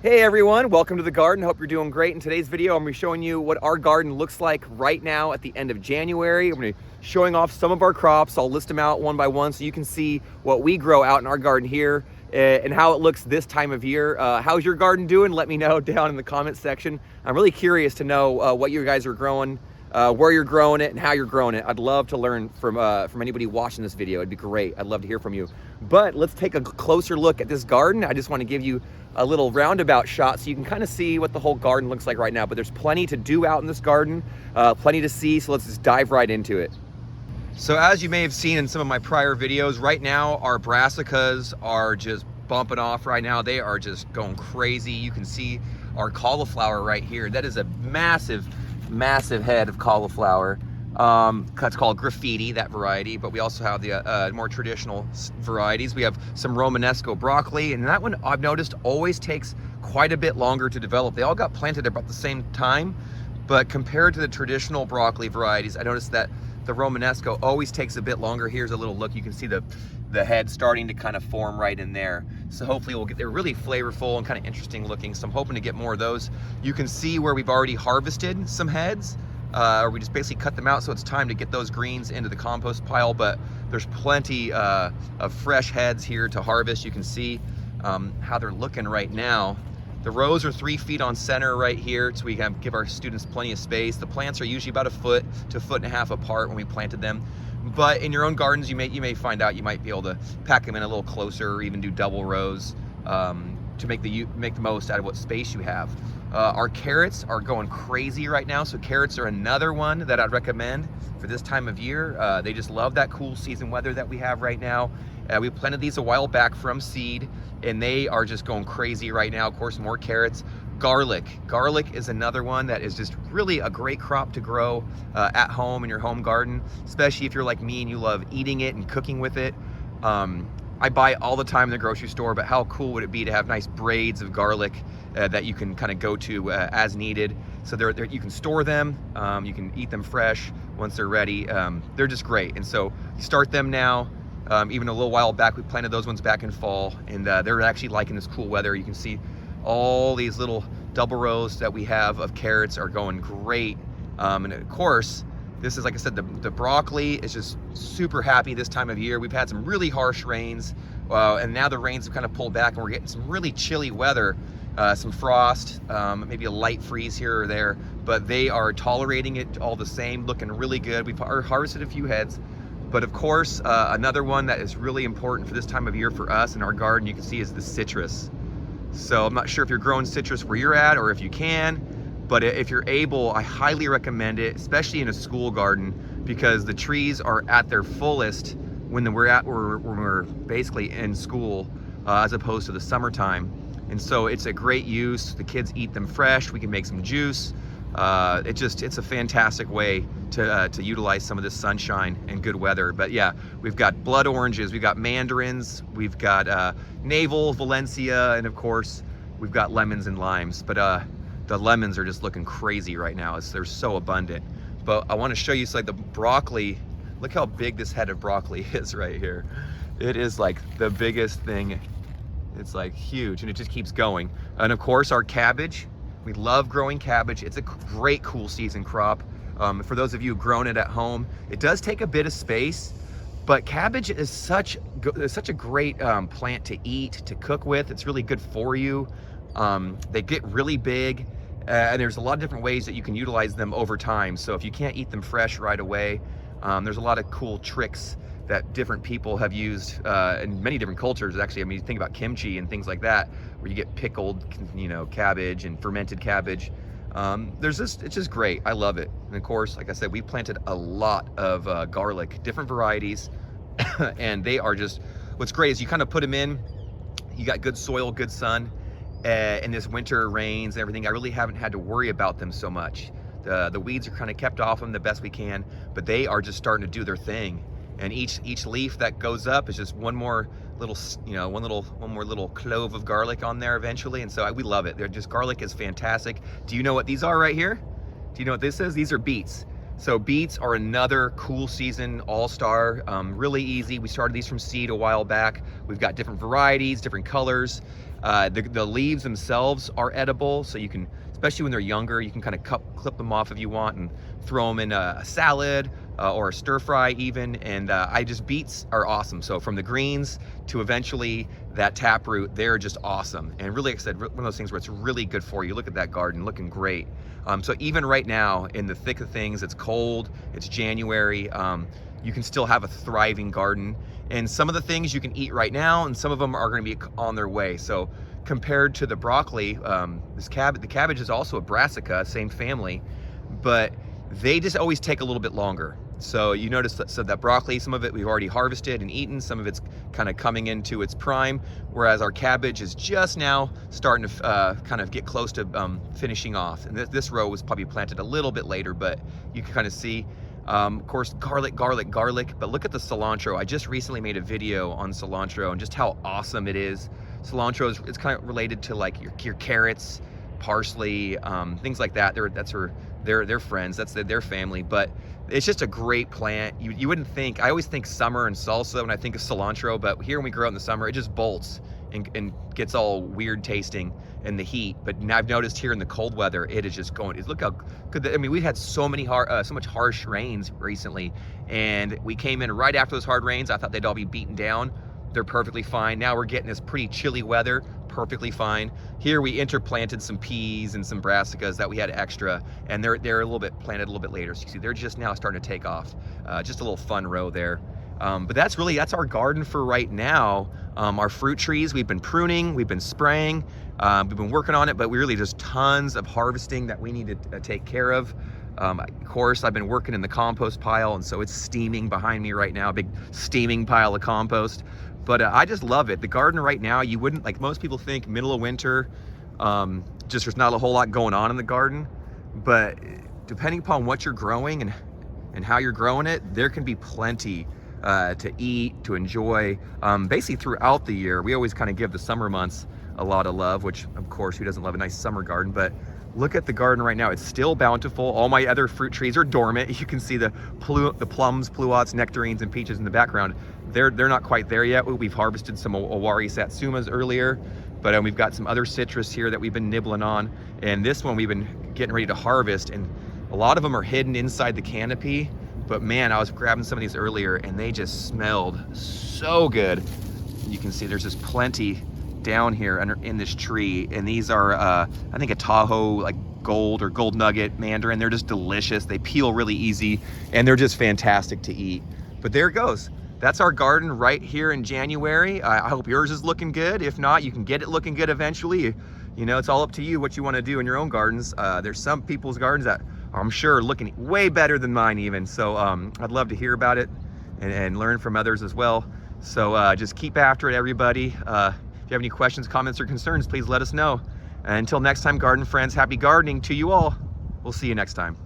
Hey everyone, welcome to the garden. Hope you're doing great. In today's video, I'm going to be showing you what our garden looks like right now at the end of January. I'm going to be showing off some of our crops. I'll list them out one by one so you can see what we grow out in our garden here and how it looks this time of year. How's your garden doing? Let me know down in the comment section. I'm really curious to know what you guys are growing, where you're growing it, and how you're growing it. I'd love to learn from anybody watching this video. It'd be great. I'd love to hear from you. But let's take a closer look at this garden. I just want to give you a little roundabout shot so you can kind of see what the whole garden looks like right now. But there's plenty to do out in this garden, plenty to see, so let's just dive right into it. So as you may have seen in some of my prior videos, right now our brassicas are just bumping off right now. They are just going crazy. You can see our cauliflower right here. That is a massive head of cauliflower. It's called Graffiti, that variety, but we also have the more traditional varieties. We have some Romanesco broccoli, and that one I've noticed always takes quite a bit longer to develop. They all got planted about the same time, but compared to the traditional broccoli varieties, I noticed that the Romanesco always takes a bit longer. Here's a little look. You can see the head starting to kind of form right in there. So hopefully they're really flavorful and kind of interesting looking. So I'm hoping to get more of those. You can see where we've already harvested some heads. Or we just basically cut them out, so it's time to get those greens into the compost pile, but there's plenty of fresh heads here to harvest. You can see how they're looking right now. The rows are 3 feet on center right here, so we can give our students plenty of space. The plants are usually about 1 foot to 1.5 feet apart when we planted them. But in your own gardens, you may find out you might be able to pack them in a little closer, or even do double rows to make the most out of what space you have. Our carrots are going crazy right now, so carrots are another one that I'd recommend for this time of year. They just love that cool season weather that we have right now. We planted these a while back from seed, and they are just going crazy right now. Of course, more carrots. Garlic is another one that is just really a great crop to grow at home in your home garden, especially if you're like me and you love eating it and cooking with it. I buy it all the time in the grocery store, but how cool would it be to have nice braids of garlic that you can kind of go to as needed. So you can store them, you can eat them fresh once they're ready. They're just great. And so you start them now. Even a little while back, we planted those ones back in fall, and they're actually liking this cool weather. You can see all these little double rows that we have of carrots are going great. And of course, this is, like I said, the broccoli is just super happy this time of year. We've had some really harsh rains, and now the rains have kind of pulled back, and we're getting some really chilly weather, some frost, maybe a light freeze here or there, but they are tolerating it all the same, looking really good. We've harvested a few heads, but of course, another one that is really important for this time of year for us in our garden, you can see, is the citrus. So I'm not sure if you're growing citrus where you're at or if you can, but if you're able, I highly recommend it, especially in a school garden, because the trees are at their fullest when we're basically in school, as opposed to the summertime. And so it's a great use. The kids eat them fresh. We can make some juice. It's a fantastic way to utilize some of this sunshine and good weather. But yeah, we've got blood oranges, we've got mandarins, we've got navel, Valencia, and of course, we've got lemons and limes. But the lemons are just looking crazy right now. They're so abundant. But I want to show you like the broccoli. Look how big this head of broccoli is right here. It is like the biggest thing. It's like huge, and it just keeps going. And of course, our cabbage. We love growing cabbage. It's a great cool season crop. For those of you who've grown it at home, it does take a bit of space, but cabbage is such a great plant to eat, to cook with. It's really good for you. They get really big, and there's a lot of different ways that you can utilize them over time. So if you can't eat them fresh right away, there's a lot of cool tricks that different people have used in many different cultures. Actually, I mean, you think about kimchi and things like that, where you get pickled, cabbage and fermented cabbage. It's just great. I love it. And of course, like I said, we planted a lot of garlic, different varieties, and they are just, what's great is you kind of put them in, you got good soil, good sun, and this winter rains and everything, I really haven't had to worry about them so much. The weeds are kind of kept off them the best we can, but they are just starting to do their thing. And each leaf that goes up is just one more little, one more little clove of garlic on there eventually. And so we love it. Garlic is fantastic. Do you know what these are right here? Do you know what this is? These are beets. So beets are another cool season all-star, really easy. We started these from seed a while back. We've got different varieties, different colors. The leaves themselves are edible, so you can, especially when they're younger, you can kind of clip them off if you want and throw them in a salad or a stir fry even. And beets are awesome. So from the greens to eventually that taproot, they're just awesome. And really, like I said, one of those things where it's really good for you. Look at that garden, looking great. So even right now, in the thick of things, it's cold, it's January, you can still have a thriving garden. And some of the things you can eat right now, and some of them are gonna be on their way. So compared to the broccoli, the cabbage is also a brassica, same family, but they just always take a little bit longer. So you notice that broccoli, some of it we've already harvested and eaten, some of it's kind of coming into its prime, whereas our cabbage is just now starting to kind of get close to finishing off. And this row was probably planted a little bit later, but you can kind of see, of course, garlic, but look at the cilantro. I just recently made a video on cilantro and just how awesome it is. Cilantro it's kind of related to like your carrots, parsley, things like that. They're friends, that's their family, but it's just a great plant. You wouldn't think, I always think summer and salsa when I think of cilantro, but here when we grow it in the summer, it just bolts and gets all weird tasting in the heat. But now I've noticed here in the cold weather, it is just going, look how good, I mean, we've had so much harsh rains recently, and we came in right after those hard rains. I thought they'd all be beaten down. They're perfectly fine. Now we're getting this pretty chilly weather, perfectly fine. Here we interplanted some peas and some brassicas that we had extra, and they're a little bit planted a little bit later. So you see they're just now starting to take off. Just a little fun row there. But that's our garden for right now. Our fruit trees, we've been pruning, we've been spraying, we've been working on it, but we really just tons of harvesting that we need to take care of. Of course, I've been working in the compost pile, and so it's steaming behind me right now, a big steaming pile of compost. But I just love it. The garden right now, you wouldn't, like most people think, middle of winter, just there's not a whole lot going on in the garden. But depending upon what you're growing and how you're growing it, there can be plenty to eat, to enjoy, basically throughout the year. We always kind of give the summer months a lot of love, which of course, who doesn't love a nice summer garden? But look at the garden right now. It's still bountiful. All my other fruit trees are dormant. You can see the plums, pluots, nectarines, and peaches in the background. They're not quite there yet. We've harvested some Owari Satsumas earlier, but we've got some other citrus here that we've been nibbling on. And this one we've been getting ready to harvest, and a lot of them are hidden inside the canopy. But man, I was grabbing some of these earlier and they just smelled so good. You can see there's just plenty down here in this tree, and these are I think a Tahoe like gold or gold nugget mandarin. They're just delicious. They peel really easy and they're just fantastic to eat. But there it goes. That's our garden right here in January. I hope yours is looking good. If not, you can get it looking good eventually. You know, it's all up to you what you want to do in your own gardens. There's some people's gardens that I'm sure are looking way better than mine even. So I'd love to hear about it and learn from others as well. So just keep after it, everybody. If you have any questions, comments, or concerns, please let us know. And until next time, garden friends, happy gardening to you all. We'll see you next time.